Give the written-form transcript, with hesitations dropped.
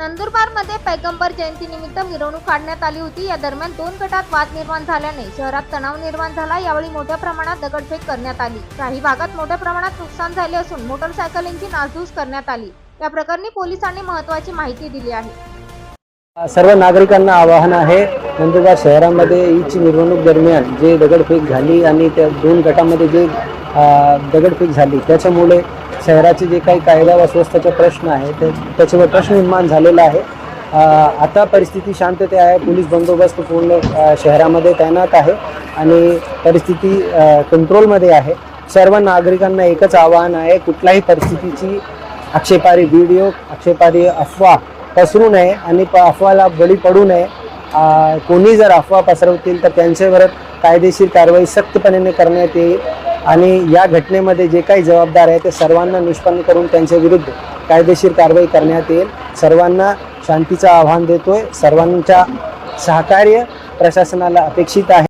नंदुरबारमध्ये पैगंबर जयंतीनिमित्त मिरवणूक काढण्यात आली होती। या दरम्यान दोन गटात वाद निर्माण झाल्याने शहरात तणाव निर्माण झाला। यावेळी मोठ्या प्रमाणात दगडफेक करण्यात आली। काही भागात मोठ्या प्रमाणात नुकसान झाले असून मोटरसायकलींची नासधूस करण्यात आली। या प्रकरणी पोलिसांनी महत्त्वाची माहिती दिली आहे। सर्व नागरिकांना आवाहन आहे, नंदुरबार शहरामध्ये ईदची मिरवणूक दरम्यान जे दगडफेक झाली आणि त्या दोन गटामध्ये जे दगडफेक झाली त्याच्यामुळे शहराचे जे काही कायदा व सुव्यवस्थेचे प्रश्न आहे त्याच्यावर प्रश्न निर्माण झालेला आहे। आता परिस्थिती शांतते आहे, पोलीस बंदोबस्त पूर्ण शहरामध्ये तैनात आहे आणि परिस्थिती कंट्रोलमध्ये आहे। सर्व नागरिकांना एकच आवाहन आहे, कुठल्याही परिस्थितीची आक्षेपार्ह व्हिडिओ, आक्षेपार्ह अफवा पसरू नये आणि अफवाला बळी पडू नये। कोणी जर अफवा पसरवतील तर त्यांच्यावर कायदेशीर कारवाई सक्तपणे करण्यात येईल आणि या घटनेमध्ये जे काही जबाबदार आहे ते सर्वांना निष्पन्न करून त्यांच्या विरुद्ध कायदेशीर कारवाई करण्यात येईल। सर्वांना शांतीचं आवाहन देतोय। सर्वांच्या सहकार्य प्रशासनाला अपेक्षित आहे।